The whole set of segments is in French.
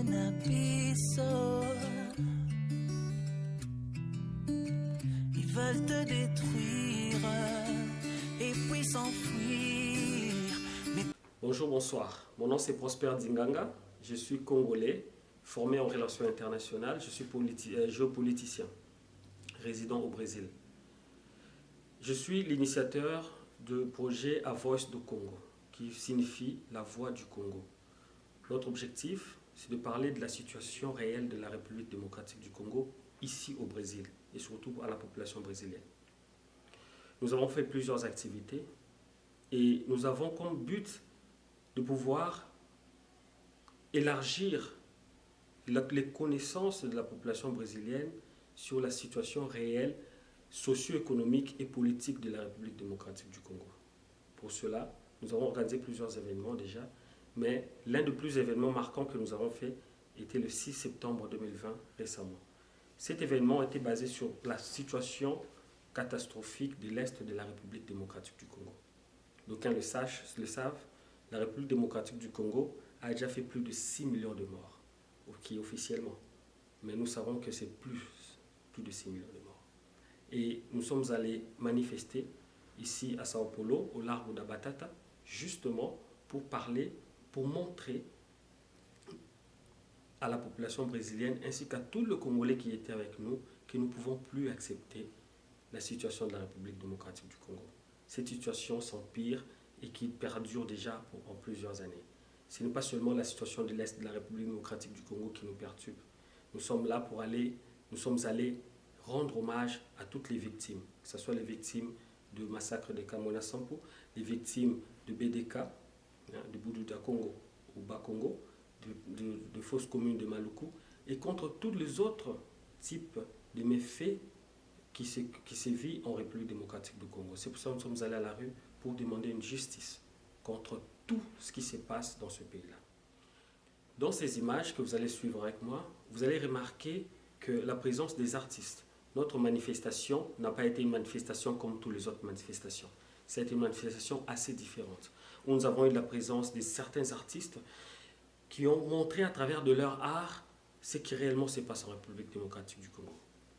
na biso. Ils veulent te détruire et puis s'enfuir. Mais... Bonjour, bonsoir. Mon nom c'est Prosper Dinganga. Je suis congolais, formé en relations internationales. Je suis géopoliticien, résident au Brésil. Je suis l'initiateur du projet A Voice do Congo, qui signifie la voix du Congo. Notre objectif, c'est de parler de la situation réelle de la République démocratique du Congo, ici au Brésil, et surtout à la population brésilienne. Nous avons fait plusieurs activités et nous avons comme but de pouvoir élargir les connaissances de la population brésilienne sur la situation réelle, socio-économique et politique de la République démocratique du Congo. Pour cela, nous avons organisé plusieurs événements déjà, mais l'un des plus événements marquants que nous avons fait était le 6 septembre 2020, récemment. Cet événement était basé sur la situation catastrophique de l'Est de la République démocratique du Congo. D'aucuns le savent, la République démocratique du Congo a déjà fait plus de 6 millions de morts, officiellement. Mais nous savons que c'est plus de 6 millions de morts. Et nous sommes allés manifester ici à Sao Paulo, au Largo da Batata, justement pour parler, pour montrer à la population brésilienne ainsi qu'à tout le Congolais qui était avec nous que nous ne pouvons plus accepter la situation de la République démocratique du Congo. Cette situation s'empire et qui perdure déjà en plusieurs années. Ce n'est pas seulement la situation de l'Est de la République démocratique du Congo qui nous perturbe. Nous sommes allés rendre hommage à toutes les victimes, que ce soit les victimes du massacre de Kamona Sampo, les victimes de BDK, de Bududa Congo ou Bas-Congo, de fausses communes de Maluku, et contre tous les autres types de méfaits qui sévit en République démocratique du Congo. C'est pour ça que nous sommes allés à la rue pour demander une justice contre tout ce qui se passe dans ce pays-là. Dans ces images que vous allez suivre avec moi, vous allez remarquer que la présence des artistes, notre manifestation n'a pas été une manifestation comme toutes les autres manifestations. C'est une manifestation assez différente, où nous avons eu la présence de certains artistes qui ont montré à travers de leur art ce qui réellement se passe en République démocratique du Congo.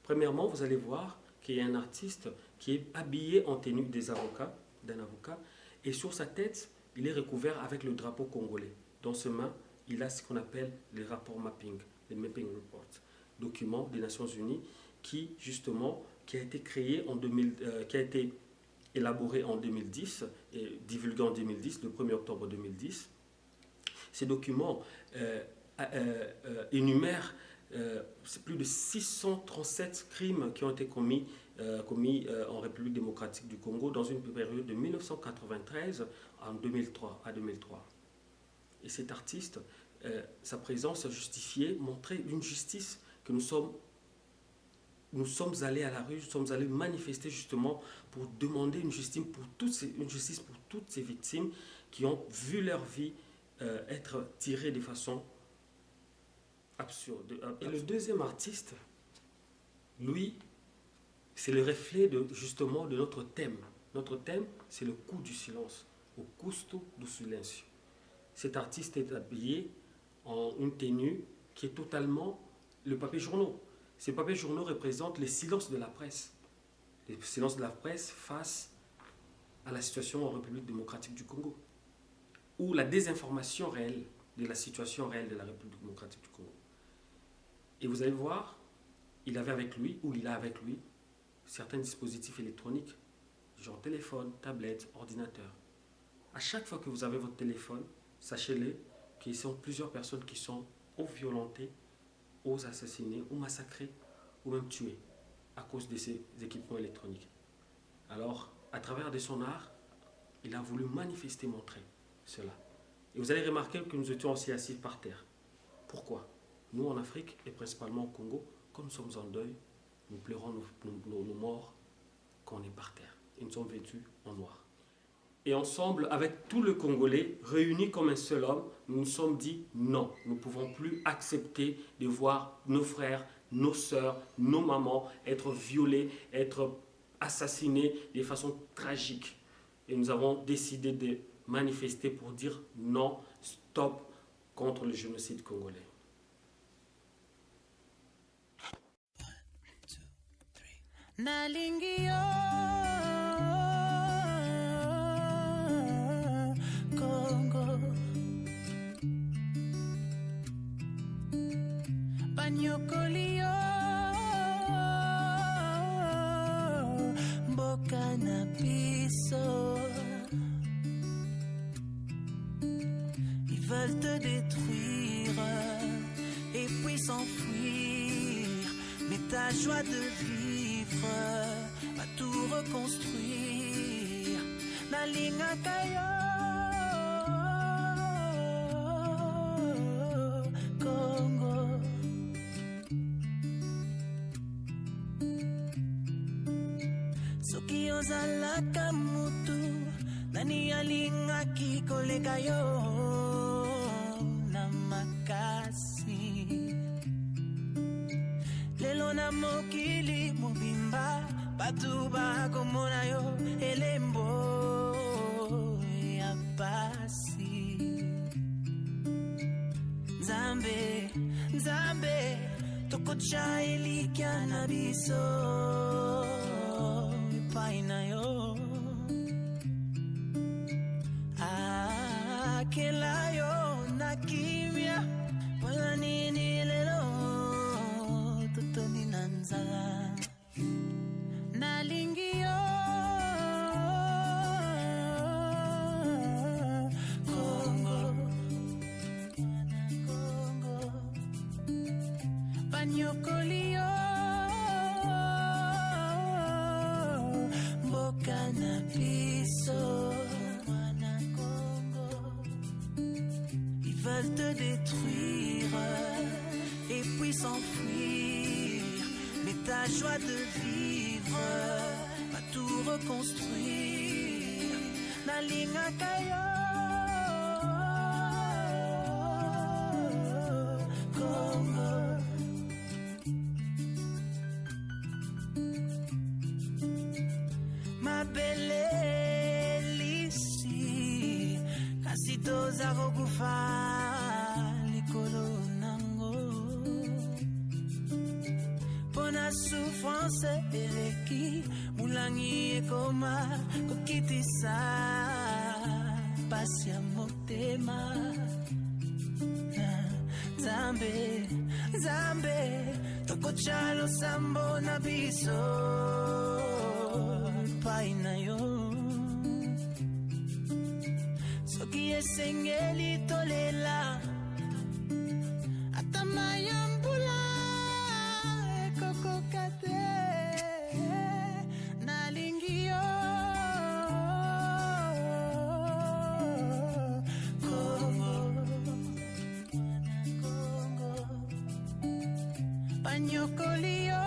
Premièrement, vous allez voir qu'il y a un artiste qui est habillé en tenue d'un avocat, et sur sa tête, il est recouvert avec le drapeau congolais. Dans ses mains, il a ce qu'on appelle les rapports mapping, les mapping reports, document des Nations Unies qui a été créé qui a été élaboré en 2010 et divulgué en 2010, le 1er octobre 2010. Ces documents énumèrent plus de 637 crimes qui ont été commis en République démocratique du Congo dans une période de 1993 à 2003. Et cet artiste, sa présence a justifié, montré une justice que nous sommes allés à la rue, nous sommes allés manifester justement pour demander une justice pour toutes ces victimes qui ont vu leur vie être tirée de façon absurde. Et le deuxième artiste, lui, c'est le reflet justement de notre thème. Notre thème, c'est le coup du silence, au custo do silêncio. Cet artiste est habillé en une tenue qui est totalement le papier journaux. Ces papiers journaux représentent les silences de la presse. Les silences de la presse face à la situation en République démocratique du Congo. Ou la désinformation réelle de la situation réelle de la République démocratique du Congo. Et vous allez voir, il a avec lui certains dispositifs électroniques, genre téléphone, tablette, ordinateur. À chaque fois que vous avez votre téléphone, sachez-le qu'il y a plusieurs personnes qui sont ou violentées, ou assassinées, ou massacrées, ou même tuées à cause de ces équipements électroniques. Alors, à travers de son art, il a voulu manifester, montrer cela. Et vous allez remarquer que nous étions aussi assis par terre. Pourquoi ? Nous, en Afrique, et principalement au Congo, quand nous sommes en deuil, nous pleurons nos morts quand on est par terre. Et nous sommes vêtus en noir. Et ensemble, avec tout le Congolais, réunis comme un seul homme, nous nous sommes dit non, nous ne pouvons plus accepter de voir nos frères, nos sœurs, nos mamans être violés, être assassinés de façon tragique. Et nous avons décidé de manifester pour dire non, stop contre le génocide congolais. nalingi yo Congo banyokoli yo mboka na biso. Ils veulent te détruire et puis s'enfuir, mais ta joie de vivre va tout reconstruire. Nalingaka yo Congo, soki ozalaka mutu nani alingaki koleka yo na makasi. Lelo na mokili mobimba batu bakomona yo elembo ya pasi. Nzambe, Nzambe tokocha elikya na biso epai na yo. Akela yo na kimia mpona nini lelo totoni na nzala. Nalingi yo Congo, Congo banyokoli yo mboka na biso. Ils veulent te détruire et puis s'enfuir, mais ta joie de vivre va tout reconstruire. Nalingaka yo Congo, ma belle lisi kasi toza kokufa likolo nango mpona souffrance eleki mulangi ekoma kokitisa pasi ya motema. Nzambe, Nzambe tokocha losambo na biso epai na yo. Soki esengeli tolela ata mayambula ekokoka te. Nalingi yo Congo, Congo banyokoli yo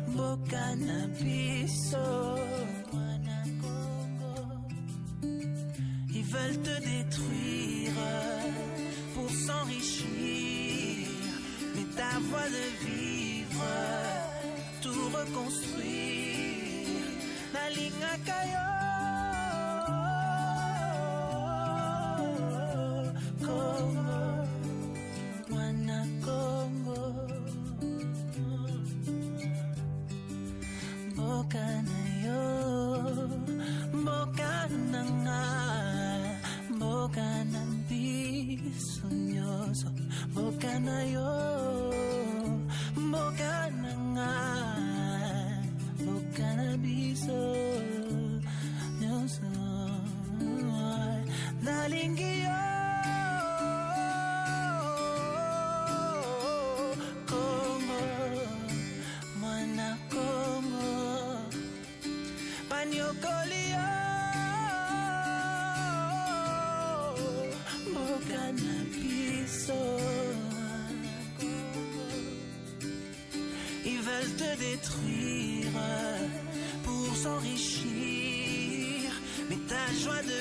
mboka na biso. Ils veulent te détruire pour s'enrichir, mais ta voie de vivre tout reconstruire. Nalingaka yo Congo, mwana Congo, mboka na yo, mboka na nga, mboka na biso nyonso, mboka na yo, mboka na nga, mboka na biso nyonso. Nalingi yo Congo, mwana Congo banyokoli yo mboka na biso. Ils veulent te détruire pour s'enrichir, mais ta joie de